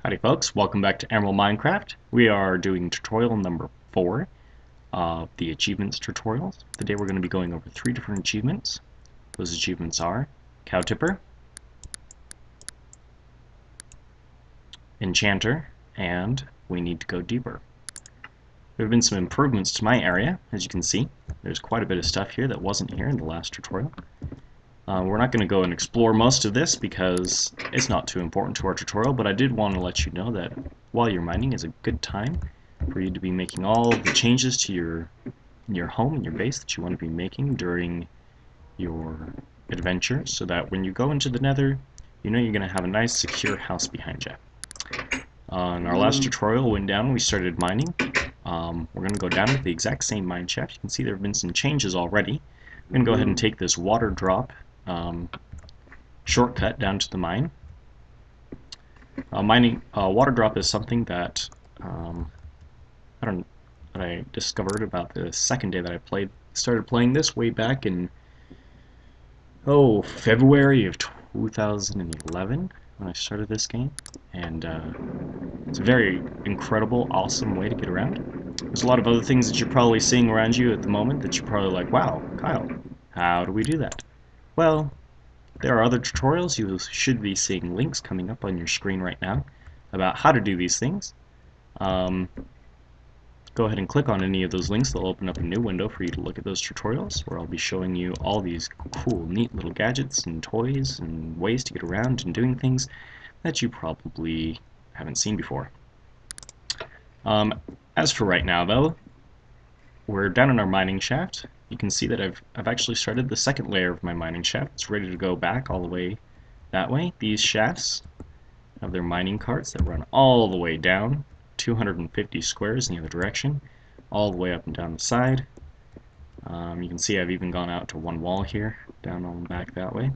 Howdy folks, welcome back to Emerald Minecraft. We are doing tutorial number 4 of the achievements tutorials. Today we're going to be going over 3 different achievements. Those achievements are Cow Tipper, Enchanter, and We Need to Go Deeper. There have been some improvements to my area, as you can see. There's quite a bit of stuff here that wasn't here in the last tutorial. We're not going to go and explore most of this because it's not too important to our tutorial, but I did want to let you know that while you're mining is a good time for you to be making all the changes to your home and your base that you want to be making during your adventure, so that when you go into the Nether, you know you're going to have a nice secure house behind you. In our last tutorial went down, we started mining. We're going to go down with the exact same mine shaft. You can see there have been some changes already. I'm going to go ahead and take this water drop shortcut down to the mine. Water drop is something that I discovered about the second day that I started playing this way back in February of 2011 when I started this game, and it's a very incredible, awesome way to get around. There's a lot of other things that you're probably seeing around you at the moment that you're probably like, wow, Kyle, how do we do that? Well, there are other tutorials. You should be seeing links coming up on your screen right now about how to do these things. Go ahead and click on any of those links. They'll open up a new window for you to look at those tutorials, where I'll be showing you all these cool, neat little gadgets and toys and ways to get around and doing things that you probably haven't seen before. As for right now, though, we're down in our mining shaft. You can see that I've actually started the second layer of my mining shaft. It's ready to go back all the way that way. These shafts have their mining carts that run all the way down, 250 squares in the other direction, all the way up and down the side. You can see I've even gone out to one wall here, down on the back that way.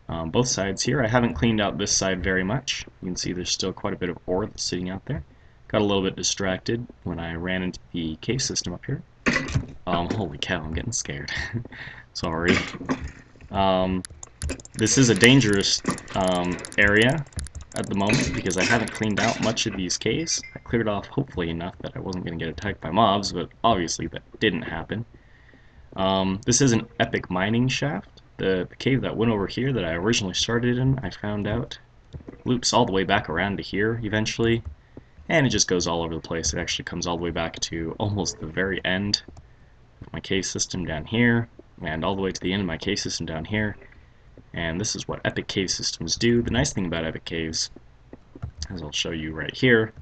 Both sides here. I haven't cleaned out this side very much. You can see there's still quite a bit of ore that's sitting out there. Got a little bit distracted when I ran into the cave system up here. Holy cow, I'm getting scared. Sorry. This is a dangerous area at the moment because I haven't cleaned out much of these caves. I cleared off hopefully enough that I wasn't going to get attacked by mobs, but obviously that didn't happen. This is an epic mining shaft. The cave that went over here that I originally started in, I found out, loops all the way back around to here eventually, and it just goes all over the place. It actually comes all the way back to almost the very end of my cave system down here, and all the way to the end of my cave system down here. And this is what epic cave systems do. The nice thing about epic caves, as I'll show you right here,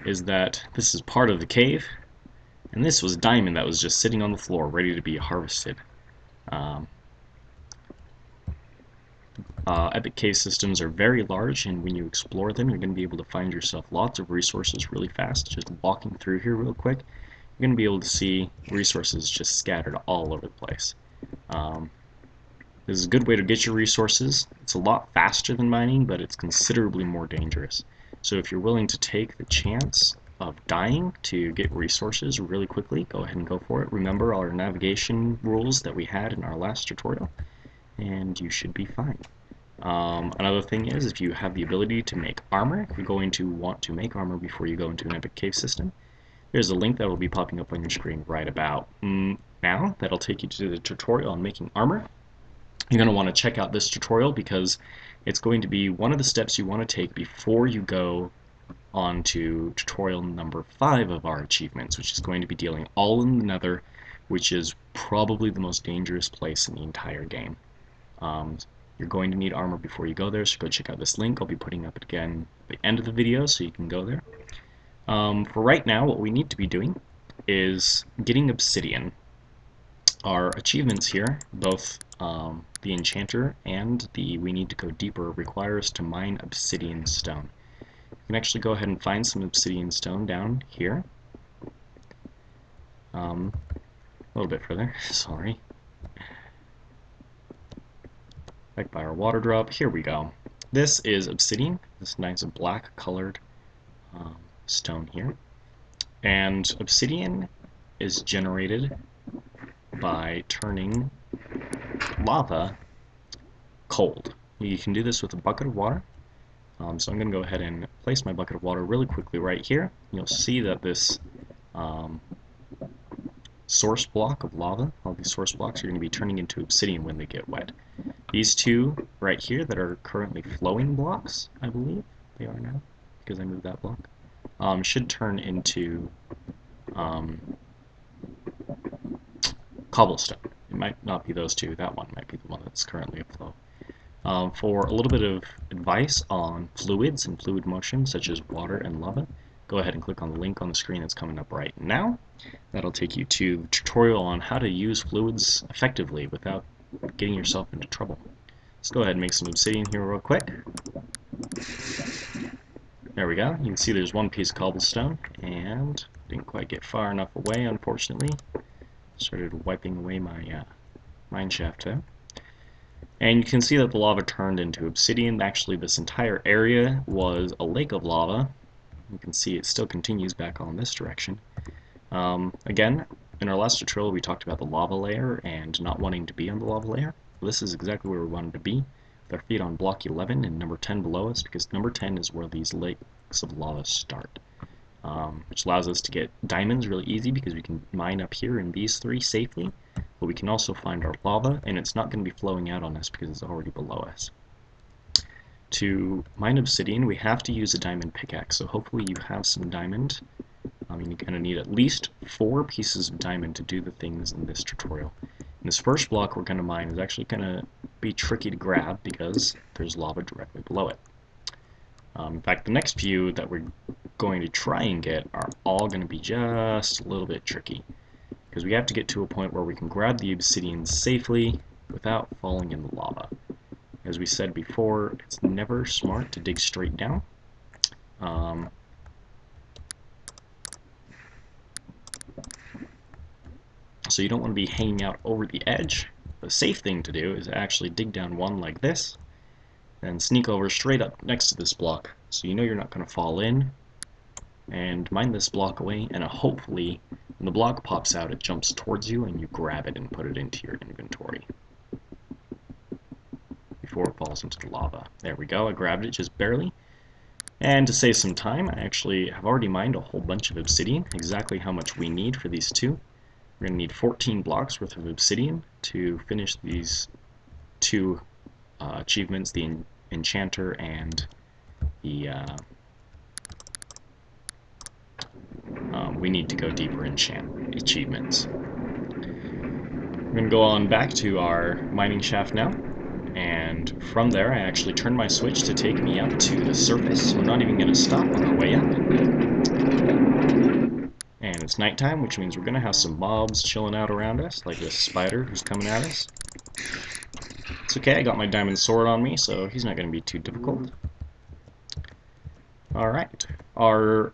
is that this is part of the cave, and this was diamond that was just sitting on the floor ready to be harvested. Epic cave systems are very large, and when you explore them, you're going to be able to find yourself lots of resources really fast. Just walking through here real quick, you're going to be able to see resources just scattered all over the place. This is a good way to get your resources. It's a lot faster than mining, but it's considerably more dangerous. So if you're willing to take the chance of dying to get resources really quickly, go ahead and go for it. Remember our navigation rules that we had in our last tutorial, and you should be fine. Another thing is, if you have the ability to make armor, if you're going to want to make armor before you go into an epic cave system, there's a link that will be popping up on your screen right about now that'll take you to the tutorial on making armor. You're going to want to check out this tutorial because it's going to be one of the steps you want to take before you go on to tutorial number 5 of our achievements, which is going to be dealing all in the Nether, which is probably the most dangerous place in the entire game. You're going to need armor before you go there, so go check out this link. I'll be putting up again at the end of the video so you can go there. For right now, what we need to be doing is getting obsidian. Our achievements here, both the Enchanter and the We Need to Go Deeper, require us to mine obsidian stone. You can actually go ahead and find some obsidian stone down here. A little bit further, sorry. Back by our water drop, here we go. This is obsidian, this nice black colored stone here. And obsidian is generated by turning lava cold. You can do this with a bucket of water. So I'm going to go ahead and place my bucket of water really quickly right here. You'll see that this um, source block of lava, all these source blocks are going to be turning into obsidian when they get wet. These two right here that are currently flowing blocks, I believe they are now, because I moved that block, should turn into um, cobblestone. It might not be those two, that one might be the one that's currently afloat. For a little bit of advice on fluids and fluid motion, such as water and lava, go ahead and click on the link on the screen that's coming up right now. That'll take you to a tutorial on how to use fluids effectively without getting yourself into trouble. Let's go ahead and make some obsidian here real quick. There we go. You can see there's one piece of cobblestone, and didn't quite get far enough away, unfortunately. Started wiping away my mine shaft there. And you can see that the lava turned into obsidian. Actually, this entire area was a lake of lava. You can see it still continues back on this direction. Again, in our last tutorial we talked about the lava layer and not wanting to be on the lava layer. This is exactly where we wanted to be, with our feet on block 11 and number 10 below us, because number 10 is where these lakes of lava start. Which allows us to get diamonds really easy because we can mine up here in these three safely, but we can also find our lava, and it's not going to be flowing out on us because it's already below us. To mine obsidian, we have to use a diamond pickaxe, so hopefully you have some diamond. You're going to need at least 4 pieces of diamond to do the things in this tutorial. And this first block we're going to mine is actually going to be tricky to grab because there's lava directly below it. In fact, the next few that we're going to try and get are all going to be just a little bit tricky, because we have to get to a point where we can grab the obsidian safely without falling in the lava. As we said before, it's never smart to dig straight down. So you don't want to be hanging out over the edge. The safe thing to do is actually dig down one like this, and sneak over straight up next to this block, so you know you're not going to fall in, and mine this block away, and hopefully when the block pops out it jumps towards you and you grab it and put it into your inventory before it falls into the lava. There we go, I grabbed it just barely. And to save some time, I actually have already mined a whole bunch of obsidian, exactly how much we need for these two. We're going to need 14 blocks worth of obsidian to finish these two achievements, the Enchanter and the we need to go deeper enchant achievements. We're going to go on back to our mining shaft now, and from there I actually turned my switch to take me up to the surface. We're not even going to stop on our way up. And it's nighttime, which means we're going to have some mobs chilling out around us, like this spider who's coming at us. It's okay, I got my diamond sword on me, so he's not going to be too difficult. Alright, our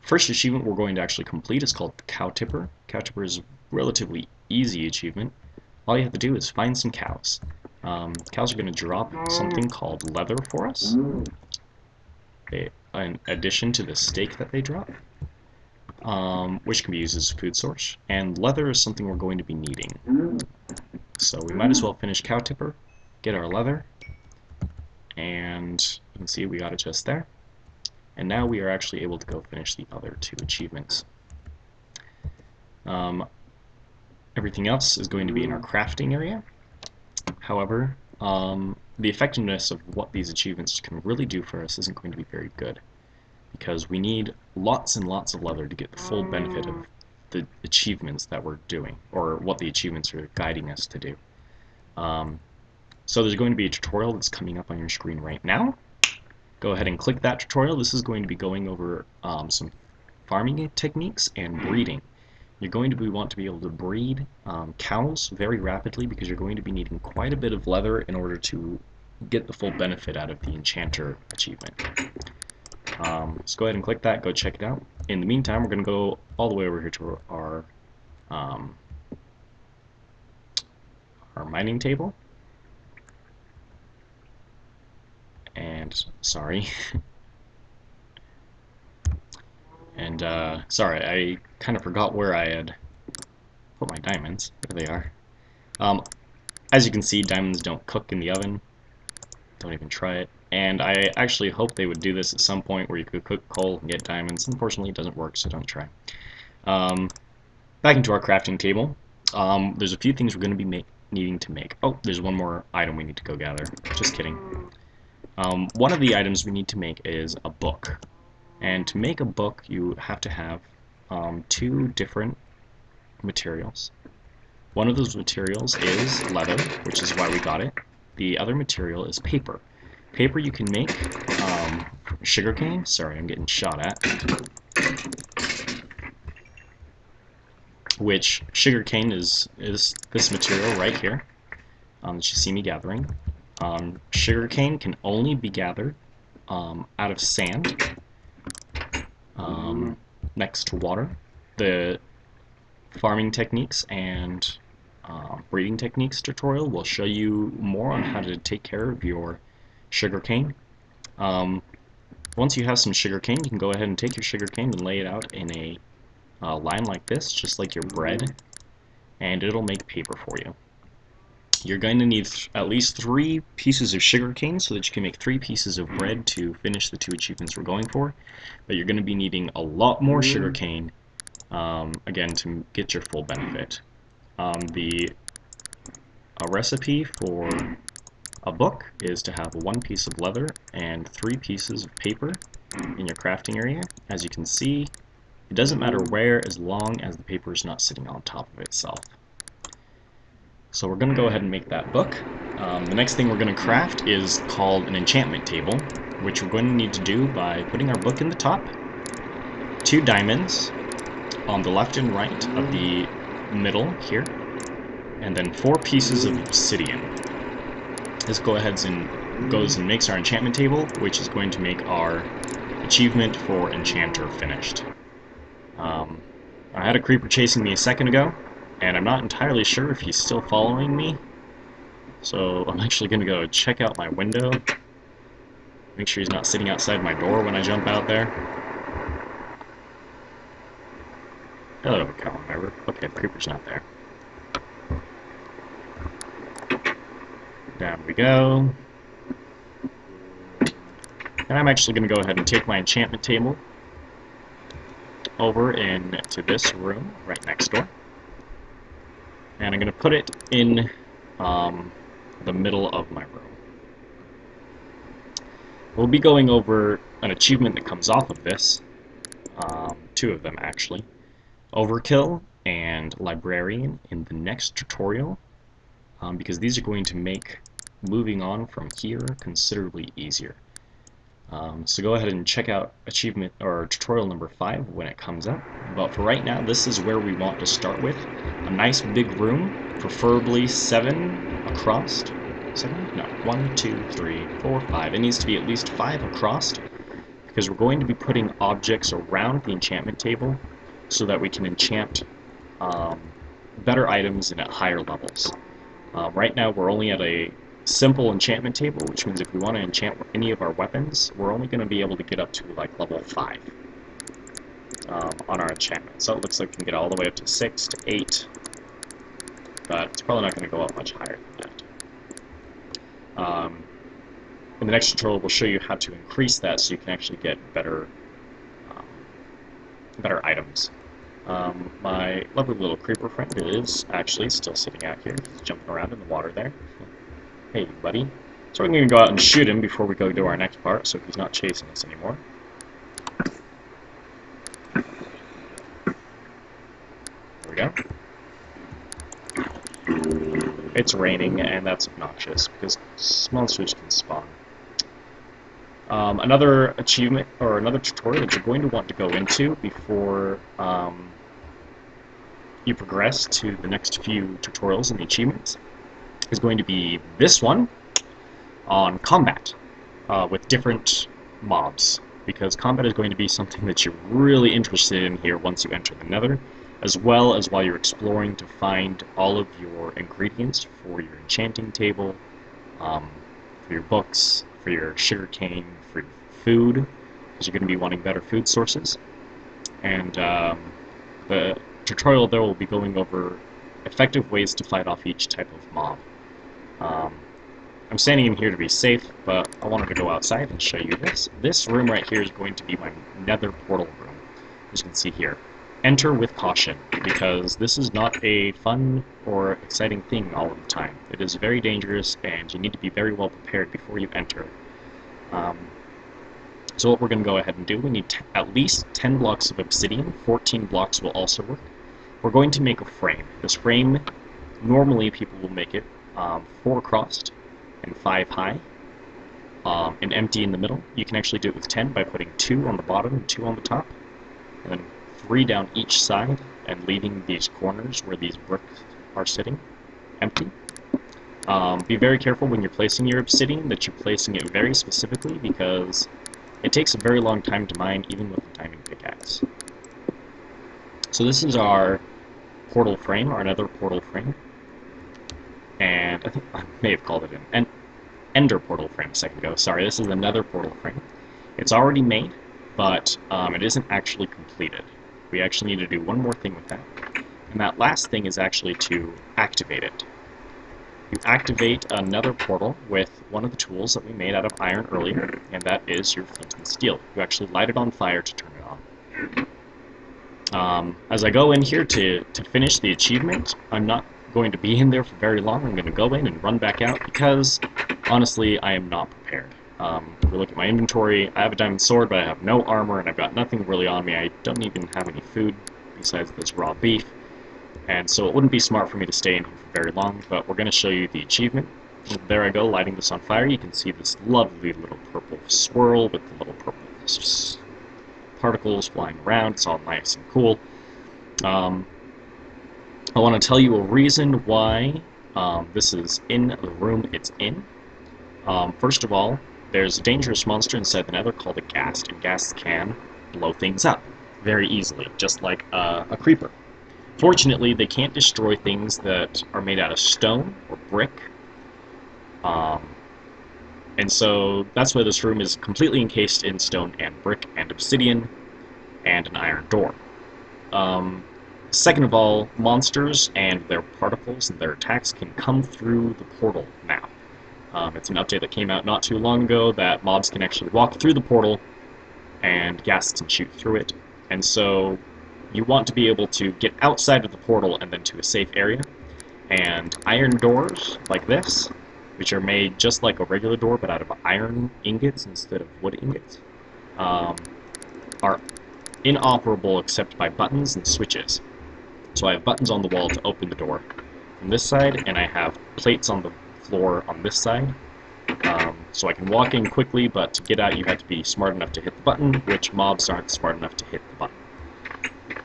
first achievement we're going to actually complete is called Cow Tipper. Cow Tipper is a relatively easy achievement. All you have to do is find some cows. Cows are going to drop something called leather for us, in addition to the steak that they drop. Which can be used as a food source, and leather is something we're going to be needing. So we might as well finish Cow Tipper, get our leather, and you can see we got it just there. And now we are actually able to go finish the other two achievements. Everything else is going to be in our crafting area. However, the effectiveness of what these achievements can really do for us isn't going to be very good, because we need lots and lots of leather to get the full benefit of the achievements that we're doing, or what the achievements are guiding us to do. So there's going to be a tutorial that's coming up on your screen right now. Go ahead and click that tutorial. This is going to be going over some farming techniques and breeding. You're going to want to be able to breed cows very rapidly, because you're going to be needing quite a bit of leather in order to get the full benefit out of the Enchanter achievement. So go ahead and click that, go check it out. In the meantime, we're going to go all the way over here to our mining table. And, sorry. And, sorry, I kind of forgot where I had put my diamonds. There they are. As you can see, diamonds don't cook in the oven. Don't even try it. and I actually hope they would do this at some point where you could cook coal and get diamonds. Unfortunately, it doesn't work, so don't try. Back into our crafting table. There's a few things we're going to be needing to make. Oh, there's one more item we need to go gather. Just kidding. One of the items we need to make is a book. And to make a book, you have to have two different materials. One of those materials is leather, which is why we got it. The other material is paper. Paper you can make sugarcane. Sorry, I'm getting shot at. Which sugarcane is this material right here that you see me gathering. Sugarcane can only be gathered out of sand next to water. The farming techniques and breeding techniques tutorial will show you more on how to take care of your sugarcane. Once you have some sugarcane, you can go ahead and take your sugarcane and lay it out in a line like this, just like your bread, and it'll make paper for you. You're going to need at least 3 pieces of sugarcane so that you can make 3 pieces of bread to finish the 2 achievements we're going for, but you're going to be needing a lot more sugarcane, again, to get your full benefit. A recipe for a book is to have 1 piece of leather and 3 pieces of paper in your crafting area. As you can see, it doesn't matter where as long as the paper is not sitting on top of itself. So we're going to go ahead and make that book. The next thing we're going to craft is called an enchantment table, which we're going to need to do by putting our book in the top, 2 diamonds on the left and right of the middle here, and then 4 pieces of obsidian. This goes and makes our enchantment table, which is going to make our achievement for Enchanter finished. I had a creeper chasing me a second ago, and I'm not entirely sure if he's still following me, so I'm actually going to go check out my window, make sure he's not sitting outside my door when I jump out there. Hello, cow member. Okay, the creeper's not there. Down we go. And I'm actually going to go ahead and take my enchantment table over into this room right next door. And I'm going to put it in the middle of my room. We'll be going over an achievement that comes off of this, 2 of them actually, Overkill and Librarian, in the next tutorial, because these are going to make moving on from here considerably easier. So go ahead and check out achievement or tutorial number 5 when it comes up. But for right now, this is where we want to start with. A nice big room, preferably 7 across. 7? No, 1, 2, 3, 4, 5. It needs to be at least 5 across, because we're going to be putting objects around the enchantment table so that we can enchant better items and at higher levels. Right now we're only at a simple enchantment table, which means if we want to enchant any of our weapons, we're only going to be able to get up to like level 5 on our enchantment. So it looks like we can get all the way up to 6 to 8, but it's probably not going to go up much higher than that. In the next tutorial, we'll show you how to increase that so you can actually get better items. My lovely little creeper friend is actually still sitting out here. He's jumping around in the water there. Hey, buddy. So we're going to go out and shoot him before we go to our next part, so he's not chasing us anymore. There we go. It's raining, and that's obnoxious, because monsters can spawn. Another achievement, or another tutorial that you're going to want to go into before you progress to the next few tutorials in the achievements is going to be this one on combat with different mobs, because combat is going to be something that you're really interested in here once you enter the Nether, as well as while you're exploring to find all of your ingredients for your enchanting table, for your books, for your sugarcane, for your food, because you're going to be wanting better food sources. And the tutorial there will be going over effective ways to fight off each type of mob. I'm standing in here to be safe, but I wanted to go outside and show you this. This room right here is going to be my nether portal room, as you can see here. Enter with caution, because this is not a fun or exciting thing all of the time. It is very dangerous, and you need to be very well prepared before you enter. So what we're going to go ahead and do, we need at least 10 blocks of obsidian, 14 blocks will also work. We're going to make a frame. This frame, normally people will make it 4 across and 5 high, and empty in the middle. You can actually do it with 10 by putting 2 on the bottom and 2 on the top, and then 3 down each side, and leaving these corners where these bricks are sitting empty. Be very careful when you're placing your obsidian that you're placing it very specifically, because it takes a very long time to mine, even with a diamond pickaxe. So this is our portal frame, our nether portal frame. And I think I may have called it an ender portal frame a second ago. Sorry, this is the nether portal frame. It's already made, but it isn't actually completed. We actually need to do one more thing with that. And that last thing is actually to activate it. You activate another portal with one of the tools that we made out of iron earlier, and that is your flint and steel. You actually light it on fire to turn it on. As I go in here to finish the achievement, I'm not going to be in there for very long. I'm going to go in and run back out because, honestly, I am not prepared. If we look at my inventory, I have a diamond sword, but I have no armor, and I've got nothing really on me. I don't even have any food besides this raw beef. And so it wouldn't be smart for me to stay in here for very long, but we're going to show you the achievement. There I go, lighting this on fire. You can see this lovely little purple swirl with the little purple particles flying around. It's all nice and cool. I want to tell you a reason why this is in the room it's in. First of all, there's a dangerous monster inside the nether called a ghast, and ghasts can blow things up very easily, just like a creeper. Fortunately, they can't destroy things that are made out of stone or brick, and so that's why this room is completely encased in stone and brick and obsidian and an iron door. Second of all, monsters and their particles and their attacks can come through the portal now. It's an update that came out not too long ago that mobs can actually walk through the portal and ghasts can shoot through it, and so you want to be able to get outside of the portal and then to a safe area. And iron doors like this, which are made just like a regular door but out of iron ingots instead of wood ingots, are inoperable except by buttons and switches. So I have buttons on the wall to open the door from this side, and I have plates on the floor on this side. So I can walk in quickly, but to get out you have to be smart enough to hit the button, which mobs aren't smart enough to hit the button.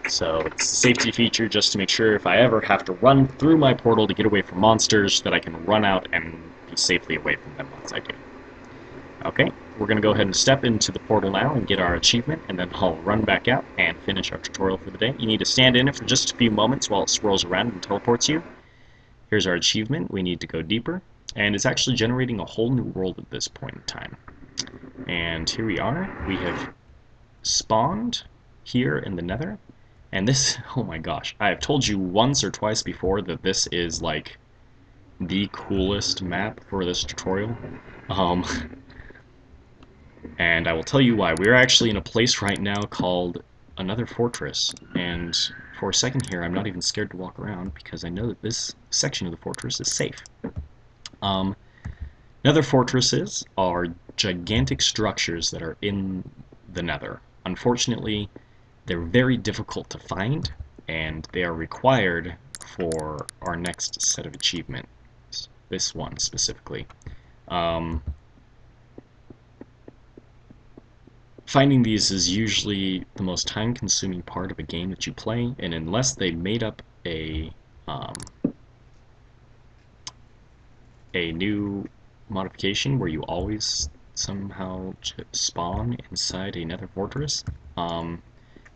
So it's a safety feature just to make sure if I ever have to run through my portal to get away from monsters, that I can run out and be safely away from them once I do. Okay, we're going to go ahead and step into the portal now and get our achievement, and then I'll run back out and finish our tutorial for the day. You need to stand in it for just a few moments while it swirls around and teleports you. Here's our achievement. We need to go deeper, and it's actually generating a whole new world at this point in time. And here we are. We have spawned here in the nether. And this, oh my gosh, I have told you once or twice before that this is like the coolest map for this tutorial. And I will tell you why. We're actually in a place right now called another fortress, and for a second here I'm not even scared to walk around because I know that this section of the fortress is safe. Nether fortresses are gigantic structures that are in the nether. Unfortunately, they're very difficult to find, and they are required for our next set of achievements. This one specifically. Finding these is usually the most time-consuming part of a game that you play, and unless they made up a new modification where you always somehow spawn inside a nether fortress,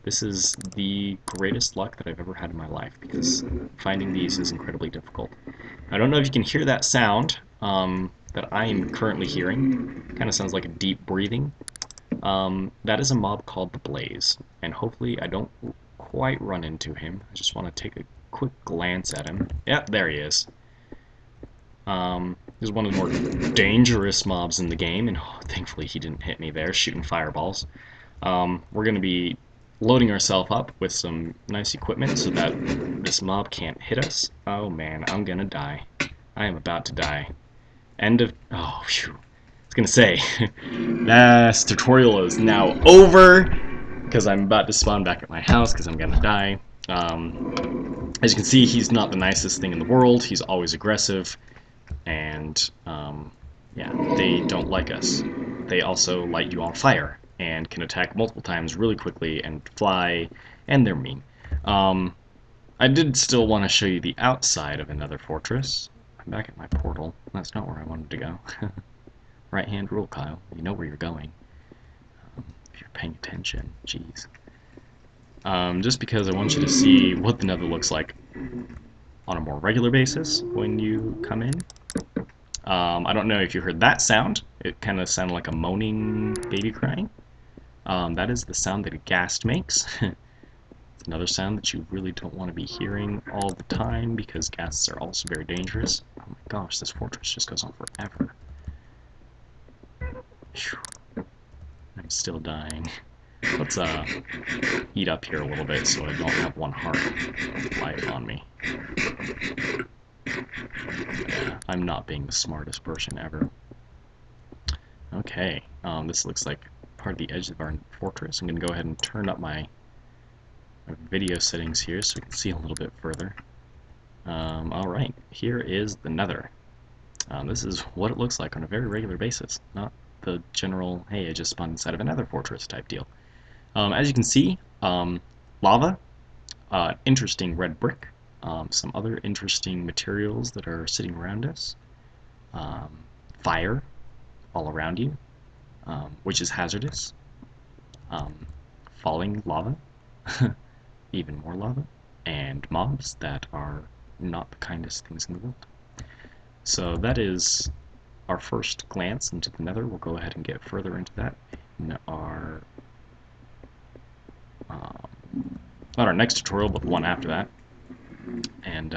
this is the greatest luck that I've ever had in my life, because finding these is incredibly difficult. I don't know if you can hear that sound that I am currently hearing. Kind of sounds like a deep breathing. That is a mob called the Blaze, and hopefully I don't quite run into him. I just want to take a quick glance at him. Yep, there he is. He's one of the more dangerous mobs in the game, and thankfully he didn't hit me there, shooting fireballs. We're going to be loading ourselves up with some nice equipment so that this mob can't hit us. Oh man, I'm gonna die. I am about to die. End of... Oh, phew. I was gonna say, this tutorial is now over, because I'm about to spawn back at my house, because I'm gonna die. As you can see, he's not the nicest thing in the world. He's always aggressive, and yeah, they don't like us. They also light you on fire and can attack multiple times really quickly and fly, and they're mean. I did still want to show you the outside of another fortress. I'm back at my portal. That's not where I wanted to go. Right hand rule, Kyle. You know where you're going. If you're paying attention. Jeez. Just because I want you to see what the Nether looks like on a more regular basis when you come in. I don't know if you heard that sound. It kind of sounded like a moaning baby crying. That is the sound that a ghast makes. It's another sound that you really don't want to be hearing all the time because ghasts are also very dangerous. Oh my gosh, this fortress just goes on forever. Whew. I'm still dying. Let's eat up here a little bit so I don't have one heart light on me. Yeah, I'm not being the smartest person ever. Okay, this looks like part of the edge of our fortress. I'm going to go ahead and turn up my video settings here so we can see a little bit further. Alright, here is the Nether. This is what it looks like on a very regular basis, not the general, hey, I just spawned inside of another fortress type deal. As you can see, lava, interesting red brick, some other interesting materials that are sitting around us, fire all around you, which is hazardous, falling lava, even more lava, and mobs that are not the kindest things in the world. So that is our first glance into the Nether. We'll go ahead and get further into that in our not our next tutorial, but the one after that. And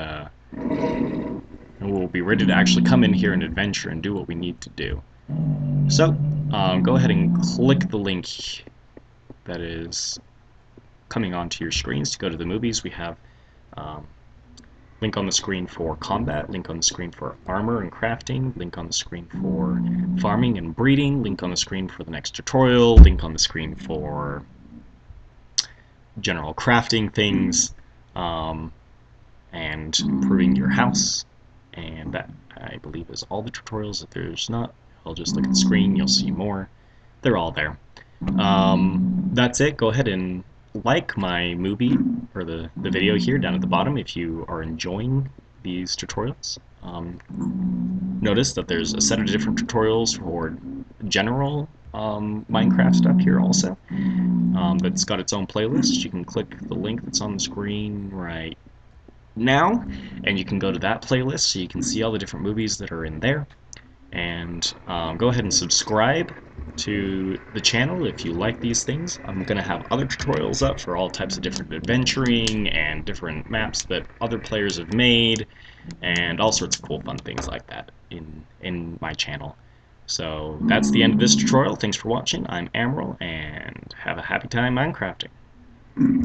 we'll be ready to actually come in here and adventure and do what we need to do. So, go ahead and click the link that is coming onto your screens to go to the movies. We have link on the screen for combat, link on the screen for armor and crafting, link on the screen for farming and breeding, link on the screen for the next tutorial, link on the screen for general crafting things, and improving your house, and that, I believe, is all the tutorials. If there's not, I'll just look at the screen, you'll see more. They're all there. That's it. Go ahead and like my movie, or the video here down at the bottom if you are enjoying these tutorials. Notice that there's a set of different tutorials for general Minecraft stuff here also. That's got its own playlist. You can click the link that's on the screen right now, and you can go to that playlist so you can see all the different movies that are in there. And go ahead and subscribe to the channel if you like these things. I'm going to have other tutorials up for all types of different adventuring and different maps that other players have made, and all sorts of cool fun things like that in my channel. So that's the end of this tutorial. Thanks for watching. I'm Amaral, and have a happy time Minecrafting.